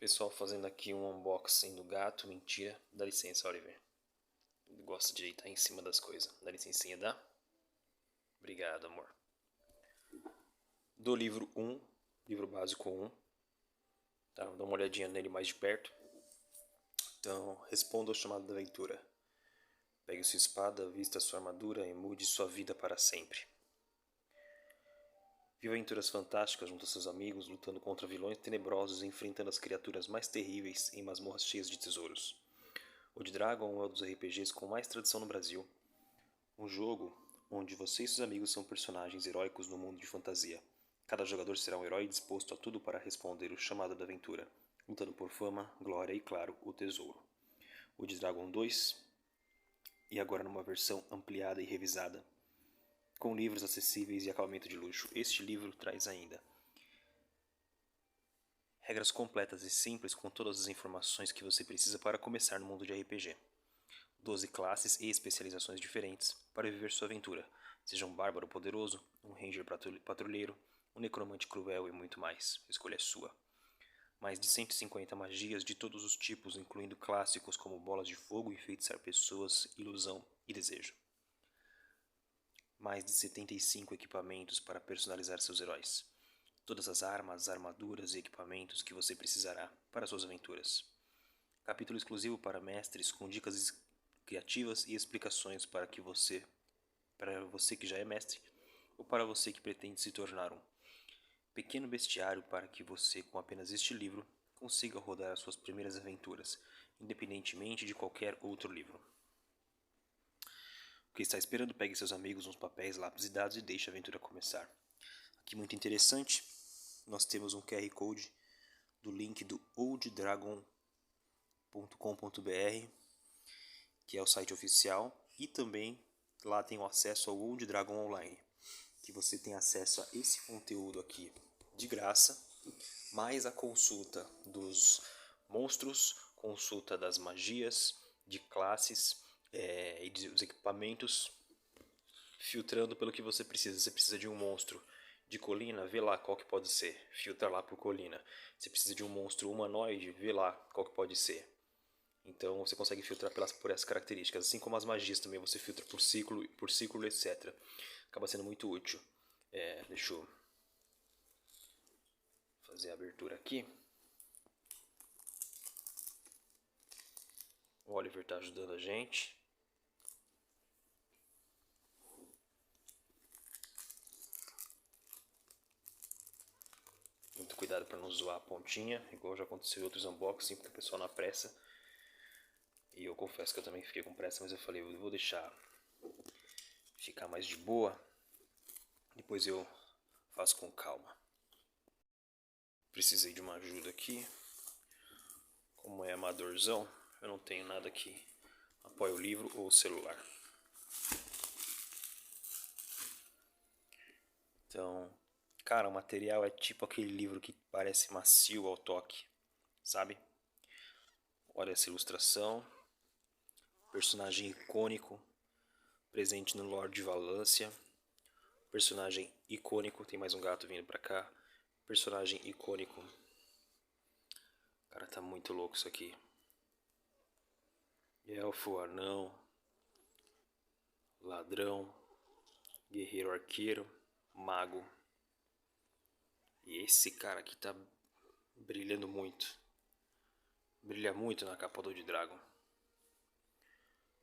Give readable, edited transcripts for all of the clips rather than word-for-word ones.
Pessoal, fazendo aqui um unboxing do gato, mentira. Dá licença, Oliver. Ele gosta de deitar em cima das coisas. Dá licencinha, dá? Obrigado, amor. Do livro 1, livro básico 1. Tá, dá uma olhadinha nele mais de perto. Então, responda ao chamado da aventura. Pegue sua espada, vista sua armadura e mude sua vida para sempre. Viva aventuras fantásticas junto a seus amigos, lutando contra vilões tenebrosos e enfrentando as criaturas mais terríveis em masmorras cheias de tesouros. Old Dragon é um dos RPGs com mais tradição no Brasil. Um jogo onde você e seus amigos são personagens heróicos no mundo de fantasia. Cada jogador será um herói disposto a tudo para responder o chamado da aventura, lutando por fama, glória e, claro, o tesouro. Old Dragon 2, e agora numa versão ampliada e revisada, com livros acessíveis e acabamento de luxo. Este livro traz ainda regras completas e simples com todas as informações que você precisa para começar no mundo de RPG. 12 classes e especializações diferentes para viver sua aventura. Seja um bárbaro poderoso, um ranger patrulheiro, um necromante cruel e muito mais. A escolha é sua. Mais de 150 magias de todos os tipos, incluindo clássicos como bolas de fogo, enfeitiçar pessoas, ilusão e desejo. Mais de 75 equipamentos para personalizar seus heróis. Todas as armas, armaduras e equipamentos que você precisará para suas aventuras. Capítulo exclusivo para mestres com dicas criativas e explicações para você que já é mestre ou para você que pretende se tornar um. Pequeno bestiário para que você, com apenas este livro, consiga rodar as suas primeiras aventuras, independentemente de qualquer outro livro. O que está esperando? Pegue seus amigos, uns papéis, lápis e dados e deixe a aventura começar. Aqui muito interessante, nós temos um QR Code do link do olddragon.com.br, que é o site oficial, e também lá tem o acesso ao Old Dragon Online, que você tem acesso a esse conteúdo aqui de graça, mais a consulta dos monstros, consulta das magias, de classes e dos equipamentos, filtrando pelo que você precisa. Você precisa de um monstro de colina, vê lá qual que pode ser, filtra lá por colina. Você precisa de um monstro humanoide, vê lá qual que pode ser. Então você consegue filtrar por essas características, assim como as magias também você filtra por ciclo, etc. Acaba sendo muito útil. Deixa eu fazer a abertura aqui. O Oliver está ajudando a gente. Muito cuidado para não zoar a pontinha, igual já aconteceu em outros unboxing, porque o pessoal na pressa. E eu confesso que eu também fiquei com pressa, mas eu falei, eu vou deixar ficar mais de boa. Depois eu faço com calma. Precisei de uma ajuda aqui. Como é amadorzão, eu não tenho nada que apoie o livro ou o celular. Então, cara, o material é tipo aquele livro que parece macio ao toque, sabe? Olha essa ilustração. Personagem icônico, presente no Lorde de Valância. Personagem icônico, tem mais um gato vindo pra cá. Personagem icônico. Cara, tá muito louco isso aqui. Elfo, anão, ladrão, guerreiro arqueiro, mago. E esse cara aqui tá brilhando muito. Brilha muito na capa do Old Dragon.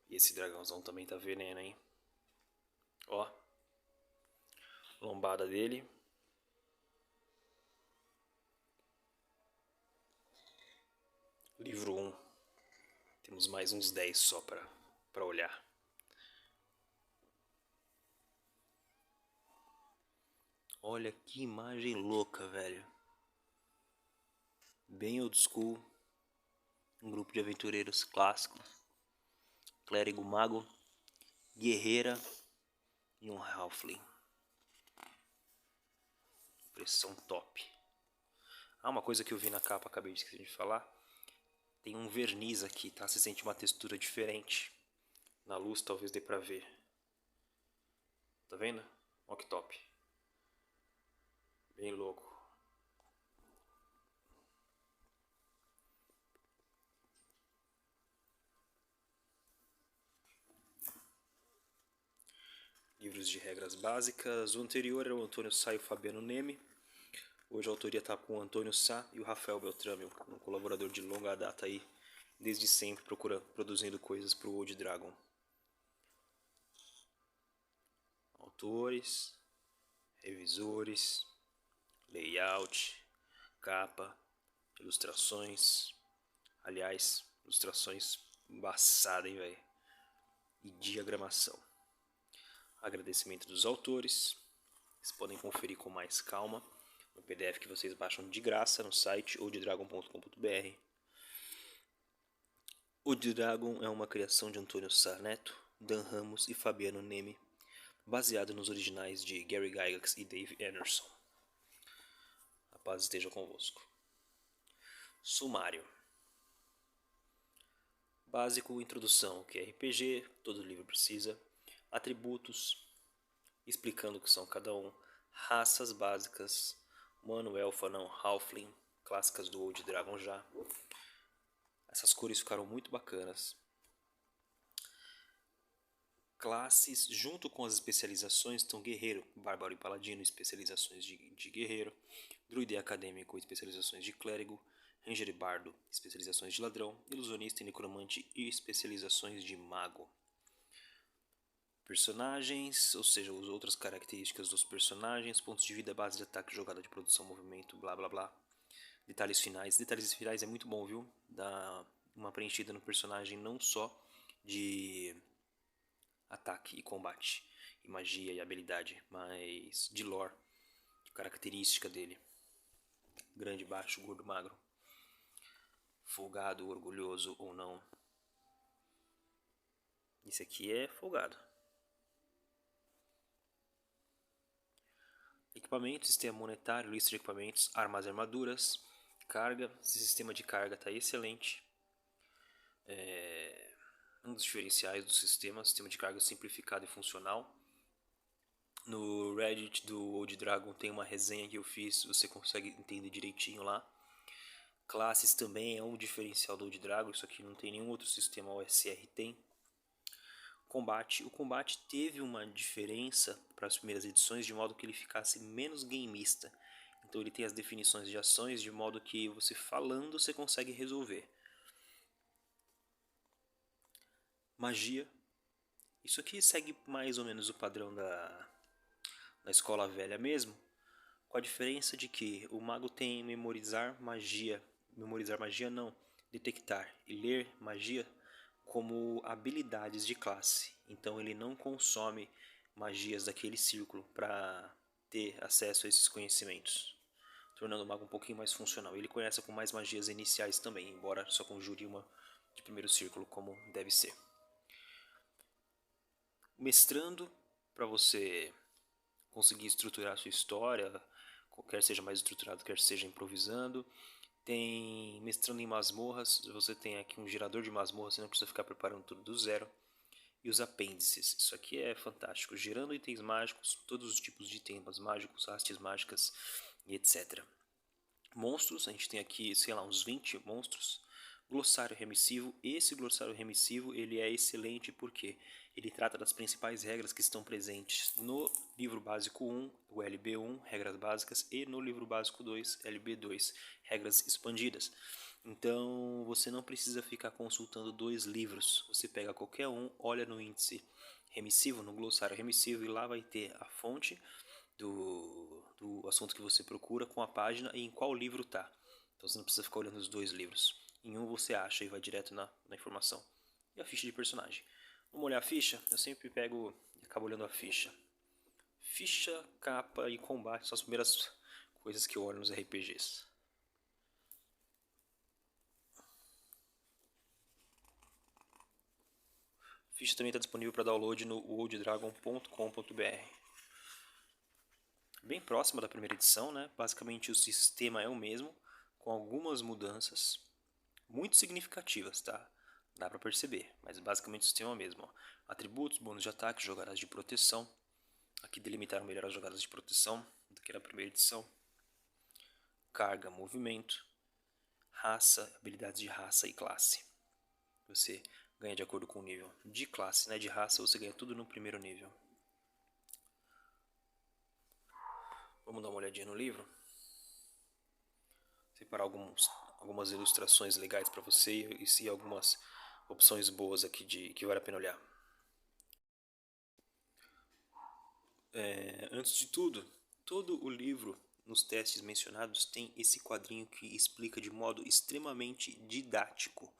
E esse dragãozão também tá veneno, hein? Ó. Lombada dele. Livro 1. Temos mais uns 10 só pra olhar. Olha que imagem louca, velho. Bem old school. Um grupo de aventureiros clássico. Clérigo mago. Guerreira. E um halfling. Impressão top. Ah, uma coisa que eu vi na capa, acabei de esquecer de falar. Tem um verniz aqui, tá? Você sente uma textura diferente. Na luz talvez dê pra ver. Tá vendo? Olha que top. Bem louco. livros de regras básicas. O anterior era o Antônio Sá e o Fabiano Neme. Hoje a autoria está com o Antônio Sá e o Rafael Beltrame, um colaborador de longa data aí, desde sempre produzindo coisas para o Old Dragon. Autores, revisores, layout, capa, ilustrações. Aliás, ilustrações embaçadas, hein, velho? E diagramação. Agradecimento dos autores. Vocês podem conferir com mais calma no PDF que vocês baixam de graça no site olddragon.com.br. Old Dragon é uma criação de Antônio Sá Neto, Dan Ramos e Fabiano Neme, baseado nos originais de Gary Gygax e Dave Anderson. A paz esteja convosco. Sumário. Básico, introdução, que é RPG, todo livro precisa. Atributos, explicando o que são cada um. Raças básicas, humano, elfo, anão, halfling, clássicas do Old Dragon já. Essas cores ficaram muito bacanas. Classes, junto com as especializações, estão guerreiro, bárbaro e paladino, especializações de guerreiro. Druida e acadêmico, especializações de clérigo. Ranger e bardo, especializações de ladrão. Ilusionista e necromante, e especializações de mago. Personagens, ou seja, as outras características dos personagens, pontos de vida, base de ataque, jogada de produção, movimento, blá blá blá. Detalhes finais. Detalhes finais é muito bom, viu? Dá uma preenchida no personagem não só de ataque e combate, e magia e habilidade, mas de lore, de característica dele. Grande, baixo, gordo, magro. Folgado, orgulhoso ou não. Esse aqui é folgado. Equipamentos, sistema monetário, lista de equipamentos, armas e armaduras, carga. Esse sistema de carga está excelente. Um dos diferenciais do sistema de carga simplificado e funcional. No Reddit do Old Dragon tem uma resenha que eu fiz, você consegue entender direitinho lá. Classes também é um diferencial do Old Dragon, isso aqui não tem nenhum outro sistema, o OSR tem. Combate. O combate teve uma diferença para as primeiras edições, de modo que ele ficasse menos gameista. Então ele tem as definições de ações, de modo que você falando você consegue resolver. Magia. Isso aqui segue mais ou menos o padrão da escola velha mesmo, com a diferença de que o mago tem memorizar magia não, detectar e ler magia como habilidades de classe. Então ele não consome magias daquele círculo para ter acesso a esses conhecimentos, tornando o mago um pouquinho mais funcional. Ele conhece com mais magias iniciais também, embora só conjure uma de primeiro círculo, como deve ser. Mestrando, para você conseguir estruturar a sua história, quer seja mais estruturado, quer seja improvisando. Tem mestrando em masmorras, você tem aqui um gerador de masmorras, você não precisa ficar preparando tudo do zero. E os apêndices, isso aqui é fantástico, gerando itens mágicos, todos os tipos de itens mágicos, hastes mágicas e etc. Monstros, a gente tem aqui, sei lá, uns 20 monstros. Glossário remissivo, esse glossário remissivo ele é excelente porque ele trata das principais regras que estão presentes no livro básico 1, o LB1, regras básicas, e no livro básico 2, LB2, regras expandidas. Então você não precisa ficar consultando dois livros, você pega qualquer um, olha no índice remissivo, no glossário remissivo, e lá vai ter a fonte do assunto que você procura com a página e em qual livro está. Então você não precisa ficar olhando os dois livros. Em um você acha e vai direto na informação. E a ficha de personagem. Vamos olhar a ficha? Eu sempre pego e acabo olhando a ficha. Ficha, capa e combate são as primeiras coisas que eu olho nos RPGs. A ficha também está disponível para download no olddragon.com.br. Bem próxima da primeira edição, né? Basicamente o sistema é o mesmo, com algumas mudanças muito significativas, tá? Dá pra perceber, mas basicamente o sistema é o mesmo. Ó. Atributos, bônus de ataque, jogadas de proteção. Aqui delimitaram melhor as jogadas de proteção do que na primeira edição. Carga, movimento, raça, habilidades de raça e classe. Você ganha de acordo com o nível de classe, né? De raça você ganha tudo no primeiro nível. Vamos dar uma olhadinha no livro. Separar algumas ilustrações legais para você e algumas opções boas aqui que vale a pena olhar. Antes de tudo, todo o livro nos testes mencionados tem esse quadrinho que explica de modo extremamente didático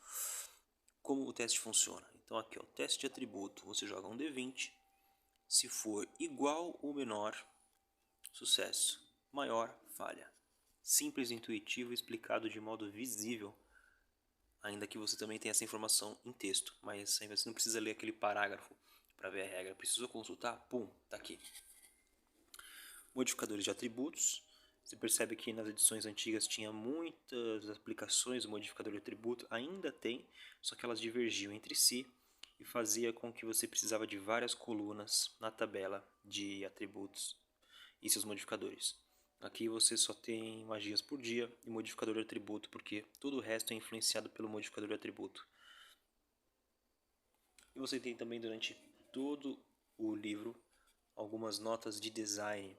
como o teste funciona. Então aqui, ó, teste de atributo, você joga um D20, se for igual ou menor, sucesso, maior, falha. Simples, intuitivo, explicado de modo visível, ainda que você também tenha essa informação em texto, mas aí você não precisa ler aquele parágrafo para ver a regra. Precisou consultar? Pum, tá aqui. Modificadores de atributos. Você percebe que nas edições antigas tinha muitas aplicações do modificador de atributo, ainda tem, só que elas divergiam entre si e fazia com que você precisava de várias colunas na tabela de atributos e seus modificadores. Aqui você só tem magias por dia e modificador de atributo, porque todo o resto é influenciado pelo modificador de atributo. E você tem também durante todo o livro algumas notas de design,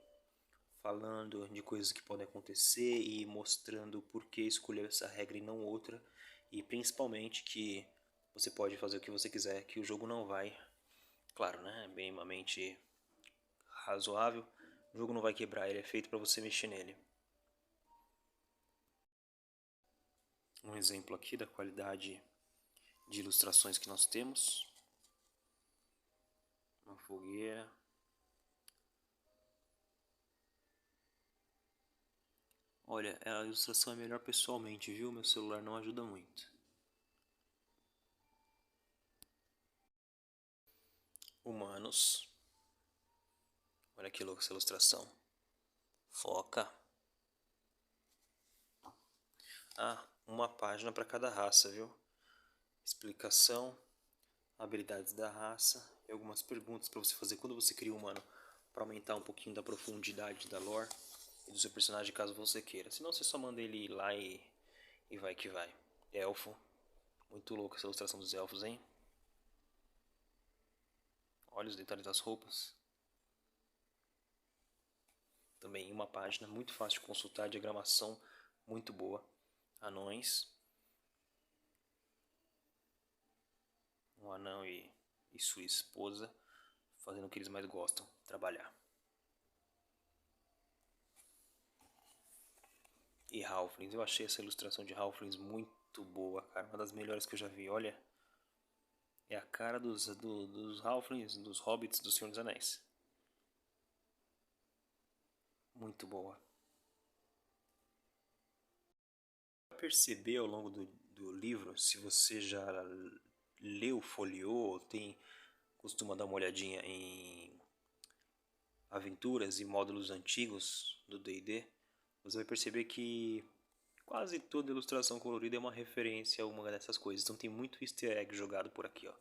falando de coisas que podem acontecer e mostrando por que escolher essa regra e não outra. E principalmente que você pode fazer o que você quiser, que o jogo não vai, claro, né, bem uma mente razoável, o jogo não vai quebrar, ele é feito para você mexer nele. Um exemplo aqui da qualidade de ilustrações que nós temos. Uma fogueira. Olha, a ilustração é melhor pessoalmente, viu? Meu celular não ajuda muito. Humanos. Olha que louca essa ilustração. Foca. Ah, uma página para cada raça, viu? Explicação, habilidades da raça e algumas perguntas para você fazer quando você cria um humano, para aumentar um pouquinho da profundidade da lore e do seu personagem caso você queira. Senão você só manda ele ir lá e vai que vai. Elfo. Muito louco essa ilustração dos elfos, hein? Olha os detalhes das roupas. Também uma página muito fácil de consultar, diagramação muito boa. Anões. Um anão e sua esposa fazendo o que eles mais gostam, trabalhar. E Halflings, eu achei essa ilustração de Halflings muito boa, cara, uma das melhores que eu já vi, olha. É a cara dos Halflings, dos Hobbits do Senhor dos Anéis. Muito boa. Perceber ao longo do livro, se você já leu, folheou, costuma dar uma olhadinha em aventuras e módulos antigos do D&D, você vai perceber que quase toda ilustração colorida é uma referência a uma dessas coisas. Então tem muito easter egg jogado por aqui, ó.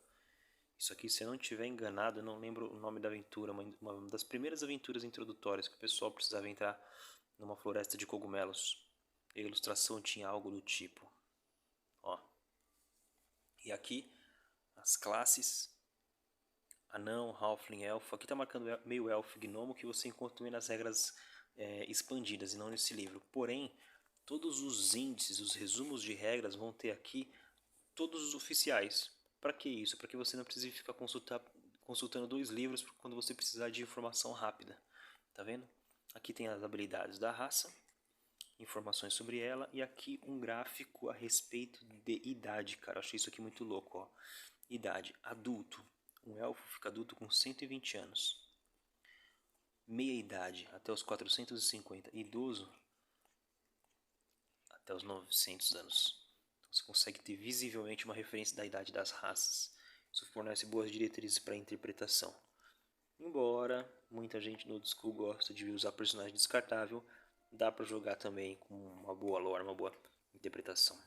Isso aqui, se eu não estiver enganado, eu não lembro o nome da aventura, uma das primeiras aventuras introdutórias que o pessoal precisava entrar numa floresta de cogumelos. E a ilustração tinha algo do tipo. Ó. E aqui, as classes. Anão, Halfling, Elfo. Aqui está marcando meio Elfo, Gnomo, que você encontra também nas regras expandidas e não nesse livro. Porém, todos os índices, os resumos de regras vão ter aqui todos os oficiais. Para que isso? Para que você não precise ficar consultando dois livros quando você precisar de informação rápida. Tá vendo? Aqui tem as habilidades da raça, informações sobre ela, e aqui um gráfico a respeito de idade, cara. Eu achei isso aqui muito louco, ó. Idade, adulto. Um elfo fica adulto com 120 anos. Meia idade, até os 450. Idoso, até os 900 anos. Então você consegue ter visivelmente uma referência da idade das raças. Isso fornece boas diretrizes para a interpretação. Embora muita gente no old school gosta de usar personagem descartável, dá para jogar também com uma boa lore, uma boa interpretação.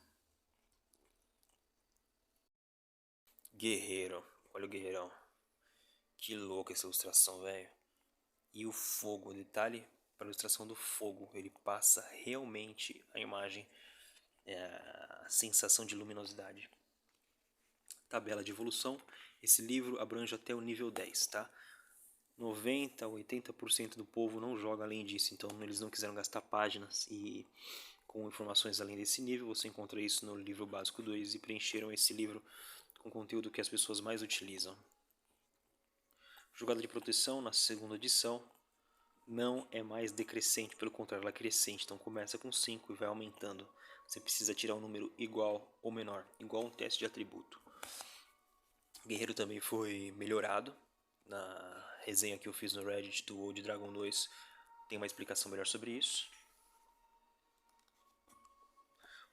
Guerreiro, olha o guerreirão. Que louca essa ilustração, velho. E o fogo, detalhe para a ilustração do fogo, ele passa realmente a imagem, a sensação de luminosidade. Tabela de evolução, esse livro abrange até o nível 10, tá? 90 a 80% do povo não joga além disso, então eles não quiseram gastar páginas e com informações além desse nível. Você encontra isso no livro básico 2 e preencheram esse livro com conteúdo que as pessoas mais utilizam. Jogada de proteção na segunda edição não é mais decrescente, pelo contrário, ela é crescente, então começa com 5 e vai aumentando. Você precisa tirar um número igual ou menor, igual um teste de atributo. Guerreiro também foi melhorado. Na resenha que eu fiz no Reddit do Old Dragon 2 tem uma explicação melhor sobre isso.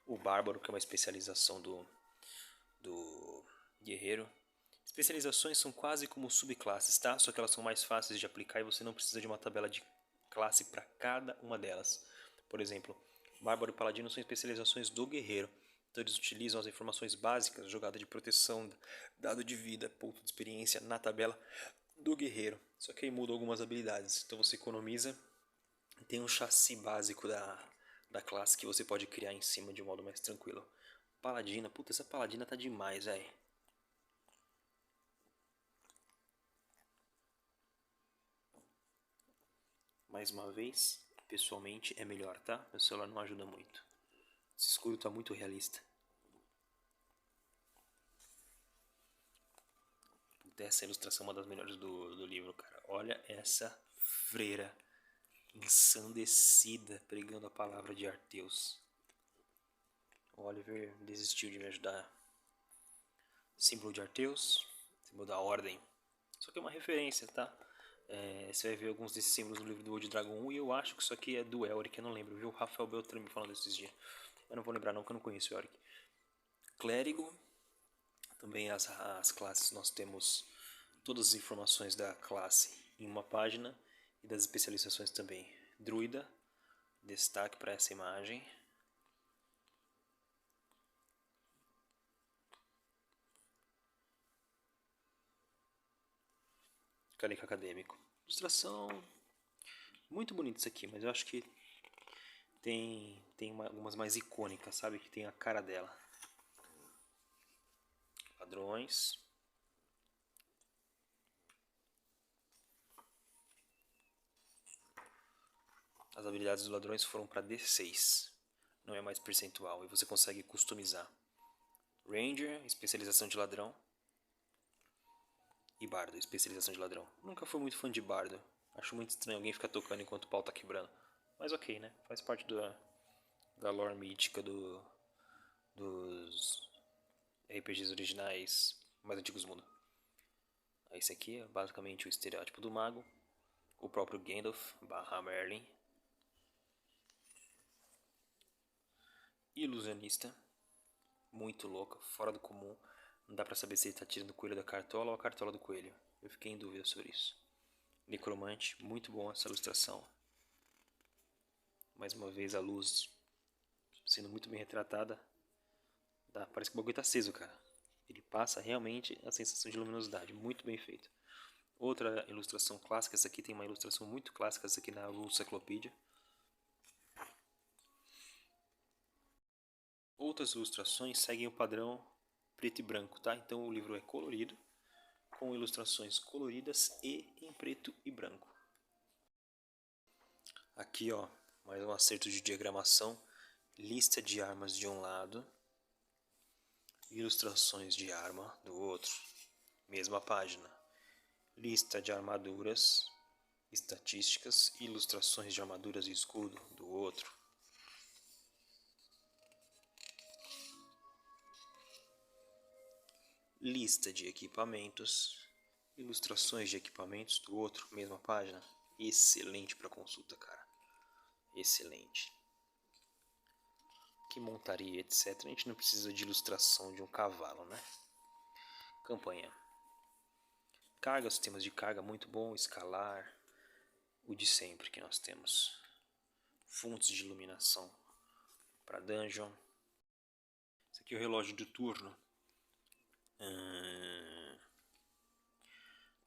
O Bárbaro, que é uma especialização do Guerreiro. Especializações são quase como subclasses, tá? Só que elas são mais fáceis de aplicar e você não precisa de uma tabela de classe para cada uma delas. Por exemplo, Bárbaro e Paladino são especializações do Guerreiro. Então eles utilizam as informações básicas, jogada de proteção, dado de vida, ponto de experiência na tabela do Guerreiro. Só que aí muda algumas habilidades. Então você economiza. Tem um chassi básico da classe que você pode criar em cima de um modo mais tranquilo. Paladina, puta, essa Paladina tá demais, velho. Mais uma vez, pessoalmente é melhor, tá? Meu celular não ajuda muito. Esse escuro tá muito realista. Puta, essa ilustração é uma das melhores do livro, cara. Olha essa freira ensandecida pregando a palavra de Arteus. O Oliver desistiu de me ajudar. Símbolo de Arteus, símbolo da ordem. Só que é uma referência, tá? Você vai ver alguns desses símbolos no livro do Old Dragon 1 e eu acho que isso aqui é do Elric, eu não lembro. Eu vi o Rafael Beltrame me falando esses dias. Eu não vou lembrar não, porque eu não conheço o Elric. Clérigo. Também as classes, nós temos todas as informações da classe em uma página e das especializações também. Druida, destaque para essa imagem. Caneca acadêmico. Ilustração muito bonita isso aqui, mas eu acho que tem algumas mais icônicas, sabe? Que tem a cara dela. Padrões. As habilidades dos ladrões foram para D6. Não é mais percentual e você consegue customizar. Ranger, especialização de ladrão. E Bardo, especialização de ladrão. Nunca fui muito fã de Bardo. Acho muito estranho alguém ficar tocando enquanto o pau tá quebrando. Mas ok, né? Faz parte da lore mítica dos RPGs originais mais antigos do mundo. Esse aqui é basicamente o estereótipo do mago. O próprio Gandalf / Merlin. Ilusionista. Muito louca, fora do comum. Não dá pra saber se ele tá tirando o coelho da cartola ou a cartola do coelho. Eu fiquei em dúvida sobre isso. Necromante, muito bom essa ilustração. Mais uma vez a luz sendo muito bem retratada. Parece que o bagulho tá aceso, cara. Ele passa realmente a sensação de luminosidade. Muito bem feito. Outra ilustração clássica. Essa aqui tem uma ilustração muito clássica. Essa aqui na Encyclopedia. Outras ilustrações seguem o padrão preto e branco, tá? Então o livro é colorido, com ilustrações coloridas e em preto e branco. Aqui, ó, mais um acerto de diagramação. Lista de armas de um lado, ilustrações de arma do outro. Mesma página. Lista de armaduras, estatísticas, ilustrações de armaduras e escudo do outro. Lista de equipamentos, ilustrações de equipamentos do outro, mesma página. Excelente para consulta, cara. Excelente. Que montaria, etc. A gente não precisa de ilustração de um cavalo, né? Campanha. Carga, sistemas de carga muito bom, escalar. O de sempre que nós temos. Fontes de iluminação para dungeon. Esse aqui é o relógio de turno.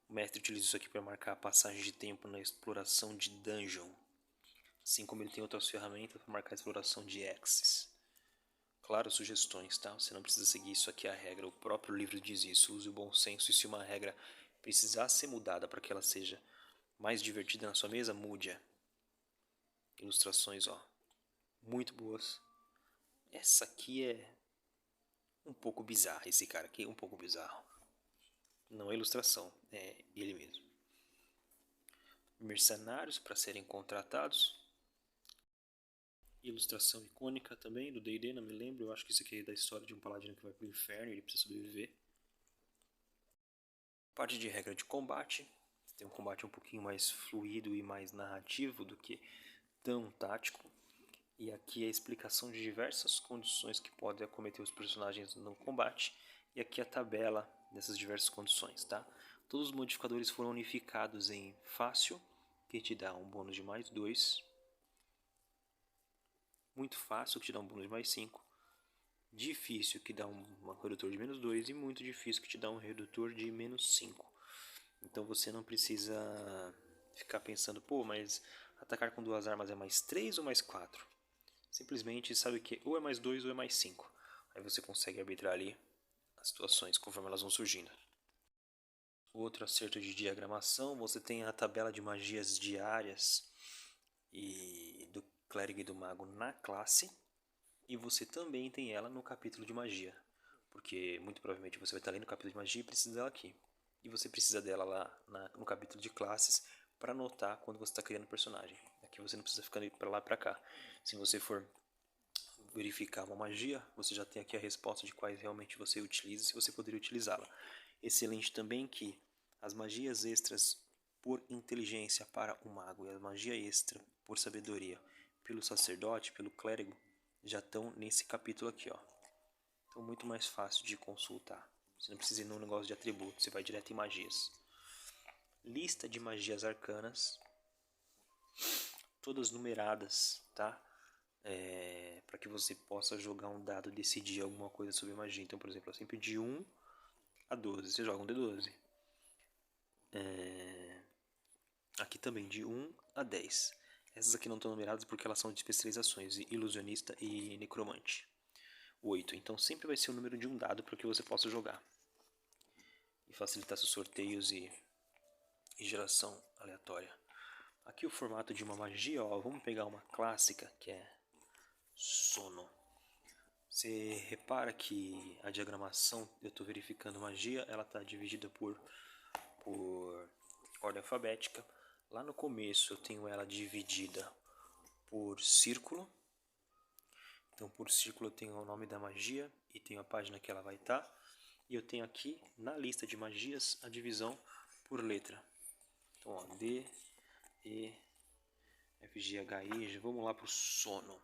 O mestre utiliza isso aqui para marcar a passagem de tempo na exploração de dungeon. Assim como ele tem outras ferramentas para marcar a exploração de axes. Claro, sugestões, tá? Você não precisa seguir isso aqui a regra. O próprio livro diz isso. Use o bom senso e se uma regra precisar ser mudada para que ela seja mais divertida na sua mesa, mude-a. Ilustrações, ó, muito boas. Essa aqui é um pouco bizarra, esse cara aqui é um pouco bizarro. Não é ilustração, é ele mesmo. Mercenários para serem contratados. Ilustração icônica também do D&D, não me lembro. Eu acho que isso aqui é da história de um paladino que vai pro inferno e ele precisa sobreviver. Parte de regra de combate. Tem um combate um pouquinho mais fluido e mais narrativo do que tão tático. E aqui é a explicação de diversas condições que podem acometer os personagens no combate. E aqui a tabela dessas diversas condições, tá? Todos os modificadores foram unificados em fácil, que te dá um bônus de mais 2. Muito fácil, que te dá um bônus de mais 5. Difícil, que dá um redutor de menos 2. E muito difícil, que te dá um redutor de menos 5. Então você não precisa ficar pensando, pô, mas atacar com 2 armas é mais 3 ou mais 4? Simplesmente sabe que ou é mais 2 ou é mais 5. Aí você consegue arbitrar ali as situações conforme elas vão surgindo. Outro acerto de diagramação, você tem a tabela de magias diárias e do clérigo e do mago na classe. E você também tem ela no capítulo de magia. Porque muito provavelmente você vai estar lendo o capítulo de magia e precisa dela aqui. E você precisa dela lá no capítulo de classes para anotar quando você está criando o personagem. Aqui você não precisa ficar para lá e para cá. Se você for verificar uma magia, você já tem aqui a resposta de quais realmente você utiliza e se você poderia utilizá-la. Excelente também que as magias extras por inteligência para o mago e a magia extra por sabedoria pelo sacerdote, pelo clérigo, já estão nesse capítulo aqui, ó. Então muito mais fácil de consultar. Você não precisa ir num negócio de atributos, você vai direto em magias. Lista de magias arcanas, todas numeradas, tá? Para que você possa jogar um dado e decidir alguma coisa sobre magia. Então, por exemplo, é sempre de 1 a 12, você joga um D12. Aqui também de 1 a 10. Essas aqui não estão numeradas porque elas são de especializações, ilusionista e necromante. 8. Então sempre vai ser o número de um dado para que você possa jogar. E facilitar seus sorteios e geração aleatória. Aqui o formato de uma magia, ó, vamos pegar uma clássica que é sono. Você repara que a diagramação, eu estou verificando magia, ela está dividida por ordem alfabética. Lá no começo eu tenho ela dividida por círculo. Então por círculo eu tenho o nome da magia e tenho a página que ela vai estar. E eu tenho aqui na lista de magias a divisão por letra. Então ó, D, E, F, G, H, I, vamos lá para o sono.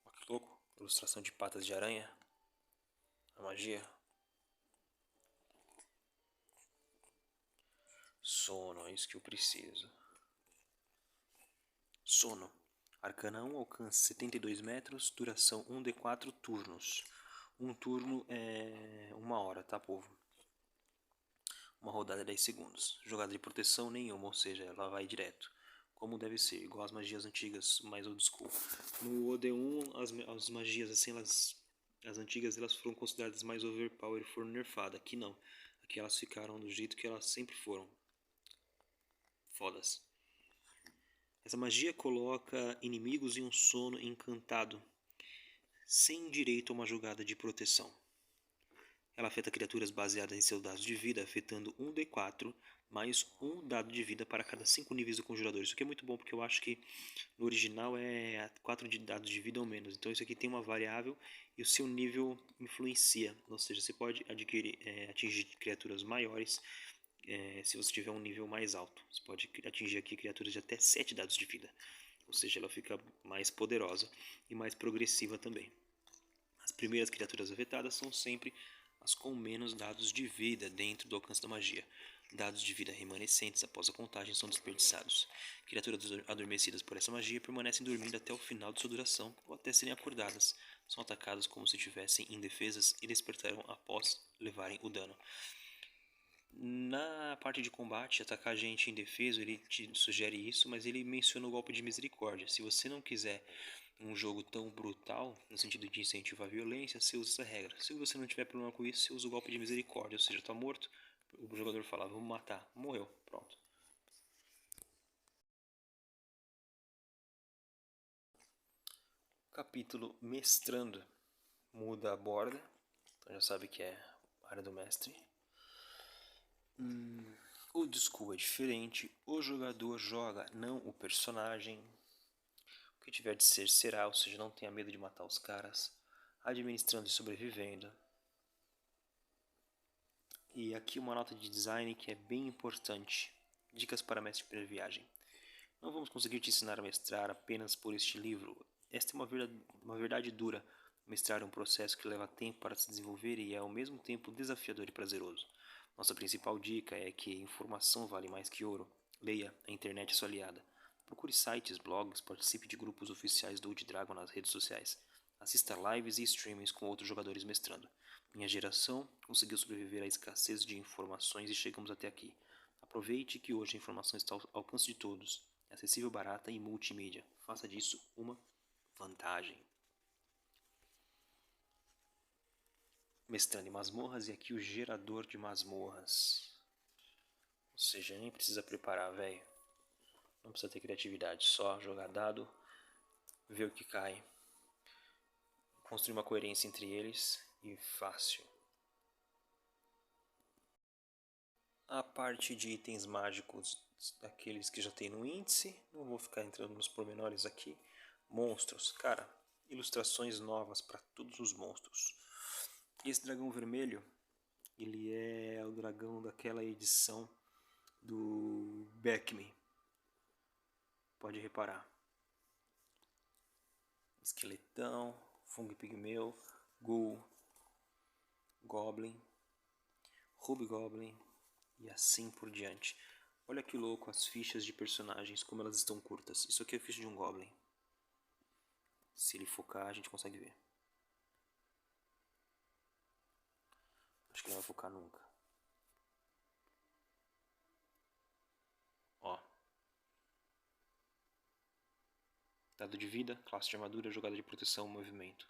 Olha que louco, ilustração de patas de aranha. A magia. Sono, é isso que eu preciso. Sono. Arcana 1, alcance 72 metros, duração 1d4 turnos. Um turno é 1 hora, tá, povo? Uma rodada é 10 segundos. Jogada de proteção nenhuma, ou seja, ela vai direto. Como deve ser, igual as magias antigas, mais old school. No OD1, as magias assim, as antigas elas foram consideradas mais overpower e foram nerfadas. Aqui não. Aqui elas ficaram do jeito que elas sempre foram. Fodas. Essa magia coloca inimigos em um sono encantado, sem direito a uma jogada de proteção. Ela afeta criaturas baseadas em seus dados de vida, afetando 1d4 mais um dado de vida para cada 5 níveis do conjurador. Isso aqui é muito bom porque eu acho que no original é 4 de dados de vida ou menos. Então isso aqui tem uma variável e o seu nível influencia. Ou seja, você pode atingir criaturas maiores se você tiver um nível mais alto. Você pode atingir aqui criaturas de até 7 dados de vida. Ou seja, ela fica mais poderosa e mais progressiva também. As primeiras criaturas afetadas são sempre as com menos dados de vida dentro do alcance da magia. Dados de vida remanescentes após a contagem são desperdiçados. Criaturas adormecidas por essa magia permanecem dormindo até o final de sua duração ou até serem acordadas. São atacadas como se estivessem indefesas e despertarão após levarem o dano. Na parte de combate, atacar gente indefeso, ele te sugere isso, mas ele menciona o golpe de misericórdia. Se você não quiser um jogo tão brutal, no sentido de incentivar a violência, você usa essa regra. Se você não tiver problema com isso, você usa o golpe de misericórdia, ou seja, está morto, O jogador fala, vamos matar. Morreu. Pronto. Capítulo Mestrando. Muda a borda. Então já sabe que é a área do mestre. O Old School é diferente. O jogador joga, não o personagem. O que tiver de ser, será. Ou seja, não tenha medo de matar os caras. Administrando e sobrevivendo. E aqui uma nota de design que é bem importante. Dicas para mestre de viagem. Não vamos conseguir te ensinar a mestrar apenas por este livro. Esta é uma verdade dura. Mestrar é um processo que leva tempo para se desenvolver e é ao mesmo tempo desafiador e prazeroso. Nossa principal dica é que informação vale mais que ouro. Leia, a internet é sua aliada. Procure sites, blogs, participe de grupos oficiais do Old Dragon nas redes sociais. Assista lives e streamings com outros jogadores mestrando. Minha geração conseguiu sobreviver à escassez de informações e chegamos até aqui. Aproveite que hoje a informação está ao alcance de todos. É acessível, barata e multimídia. Faça disso uma vantagem. Mestrando em masmorras, e aqui o gerador de masmorras. Ou seja, nem precisa preparar, velho. Não precisa ter criatividade, só jogar dado, ver o que cai, construir uma coerência entre eles e fácil. A parte de itens mágicos, daqueles que já tem no índice, não vou ficar entrando nos pormenores aqui. Monstros, cara, ilustrações novas para todos os monstros. Esse dragão vermelho, ele é o dragão daquela edição do Beckman. Pode reparar. Esqueletão, fungo pigmeu, ghoul, goblin, hobgoblin e assim por diante. Olha que louco as fichas de personagens, como elas estão curtas. Isso aqui é a ficha de um goblin. Se ele focar, a gente consegue ver. Acho que não vai focar nunca. Ó. Dado de vida, classe de armadura, jogada de proteção, movimento.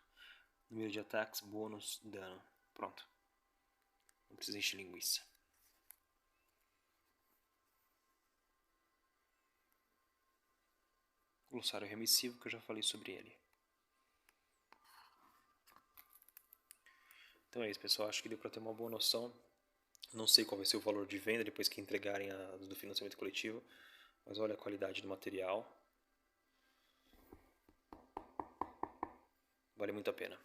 Número de ataques, bônus, dano. Pronto. Não precisa encher linguiça. Glossário remissivo, que eu já falei sobre ele. Então é isso, pessoal. Acho que deu para ter uma boa noção. Não sei qual vai ser o valor de venda depois que entregarem as do financiamento coletivo. Mas olha a qualidade do material. Vale muito a pena.